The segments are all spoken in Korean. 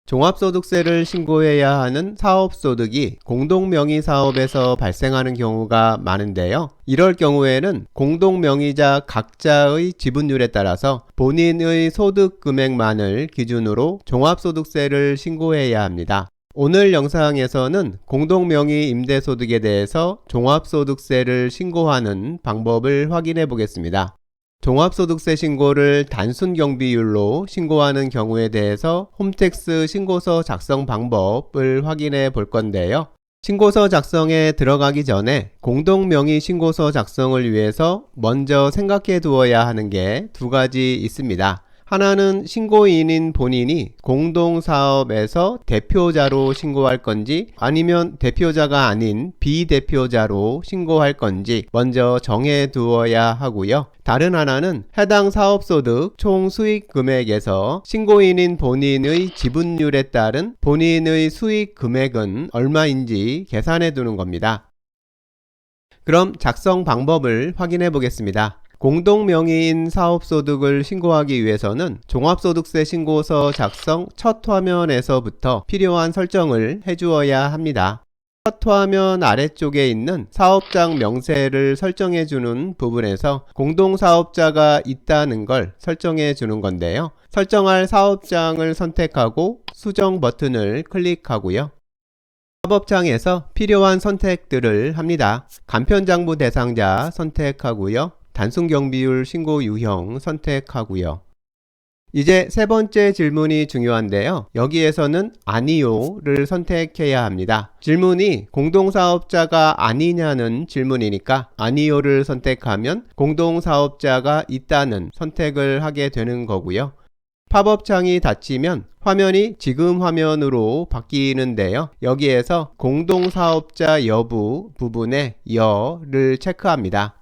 종합소득세를 신고해야 하는 사업소득이 공동명의사업에서 발생하는 경우가 많은데요. 이럴 경우에는 공동명의자 각자의 지분율에 따라서 본인의 소득 금액만을 기준으로 종합소득세를 신고해야 합니다. 오늘 영상에서는 공동명의 임대소득에 대해서 종합소득세를 신고하는 방법을 확인해 보겠습니다. 종합소득세 신고를 단순 경비율로 신고하는 경우에 대해서 홈택스 신고서 작성 방법을 확인해 볼 건데요. 신고서 작성에 들어가기 전에 공동명의 신고서 작성을 위해서 먼저 생각해 두어야 하는 게 두 가지 있습니다. 하나는 신고인인 본인이 공동사업에서 대표자로 신고할 건지 아니면 대표자가 아닌 비대표자로 신고할 건지 먼저 정해 두어야 하고요. 다른 하나는 해당 사업소득 총 수익 금액에서 신고인인 본인의 지분율에 따른 본인의 수익 금액은 얼마인지 계산해 두는 겁니다. 그럼 작성 방법을 확인해 보겠습니다. 공동명의인 사업소득을 신고하기 위해서는 종합소득세 신고서 작성 첫 화면에서부터 필요한 설정을 해주어야 합니다. 첫 화면 아래쪽에 있는 사업장 명세를 설정해 주는 부분에서 공동사업자가 있다는 걸 설정해 주는 건데요. 설정할 사업장을 선택하고 수정 버튼을 클릭하고요. 팝업창에서 필요한 선택들을 합니다. 간편장부 대상자 선택하고요. 단순 경비율 신고 유형 선택하고요. 이제 세 번째 질문이 중요한데요. 여기에서는 아니요를 선택해야 합니다. 질문이 공동사업자가 아니냐는 질문이니까 아니요를 선택하면 공동사업자가 있다는 선택을 하게 되는 거고요. 팝업창이 닫히면 화면이 지금 화면으로 바뀌는데요. 여기에서 공동사업자 여부 부분에 여를 체크합니다.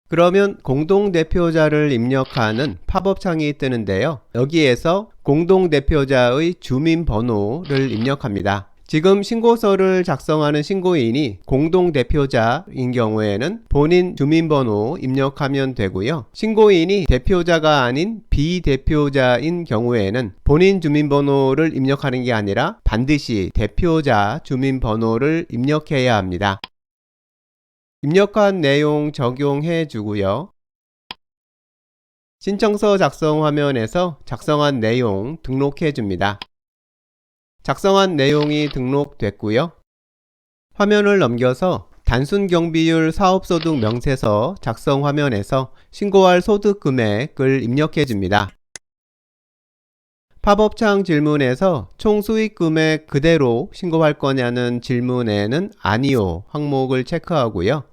그러면 공동대표자를 입력하는 팝업창이 뜨는데요. 여기에서 공동대표자의 주민번호를 입력합니다. 지금 신고서를 작성하는 신고인이 공동대표자인 경우에는 본인 주민번호 입력하면 되고요. 신고인이 대표자가 아닌 비대표자인 경우에는 본인 주민번호를 입력하는 게 아니라 반드시 대표자 주민번호를 입력해야 합니다. 입력한 내용 적용해 주고요. 신청서 작성 화면에서 작성한 내용 등록해 줍니다. 작성한 내용이 등록됐고요. 화면을 넘겨서 단순 경비율 사업소득 명세서 작성 화면에서 신고할 소득 금액을 입력해 줍니다. 팝업창 질문에서 총 수익 금액 그대로 신고할 거냐는 질문에는 아니요 항목을 체크하고요.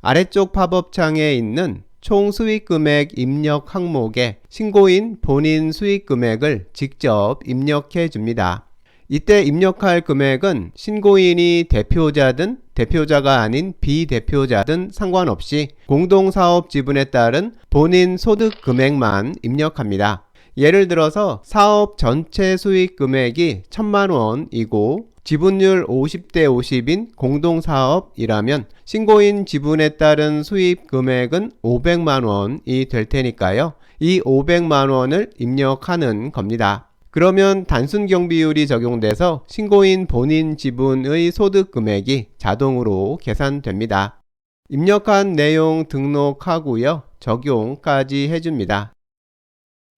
아래쪽 팝업창에 있는 총 수익금액 입력 항목에 신고인 본인 수익금액을 직접 입력해 줍니다. 이때 입력할 금액은 신고인이 대표자든 대표자가 아닌 비대표자든 상관없이 공동사업 지분에 따른 본인 소득 금액만 입력합니다. 예를 들어서 사업 전체 수익 금액이 1000만원이고 지분율 50대 50인 공동사업이라면 신고인 지분에 따른 수입 금액은 500만원이 될 테니까요. 이 500만원을 입력하는 겁니다. 그러면 단순 경비율이 적용돼서 신고인 본인 지분의 소득 금액이 자동으로 계산됩니다. 입력한 내용 등록하고요. 적용까지 해줍니다.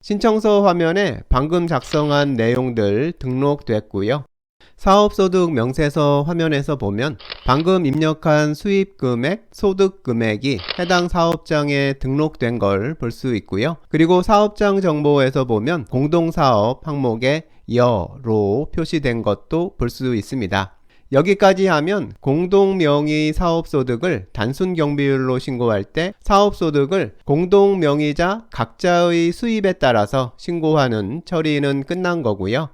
신청서 화면에 방금 작성한 내용들 등록됐고요. 사업소득 명세서 화면에서 보면 방금 입력한 수입금액, 소득금액이 해당 사업장에 등록된 걸 볼 수 있고요. 그리고 사업장 정보에서 보면 공동사업 항목에 여로 표시된 것도 볼 수 있습니다. 여기까지 하면 공동명의 사업소득을 단순 경비율로 신고할 때 사업소득을 공동명의자 각자의 수입에 따라서 신고하는 처리는 끝난 거고요.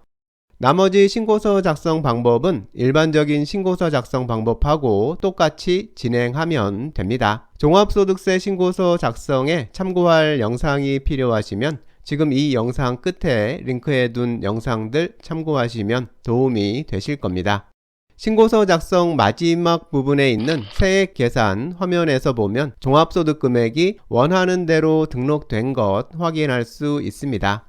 나머지 신고서 작성 방법은 일반적인 신고서 작성 방법하고 똑같이 진행하면 됩니다. 종합소득세 신고서 작성에 참고할 영상이 필요하시면 지금 이 영상 끝에 링크해 둔 영상들 참고하시면 도움이 되실 겁니다. 신고서 작성 마지막 부분에 있는 세액 계산 화면에서 보면 종합소득 금액이 원하는 대로 등록된 것 확인할 수 있습니다.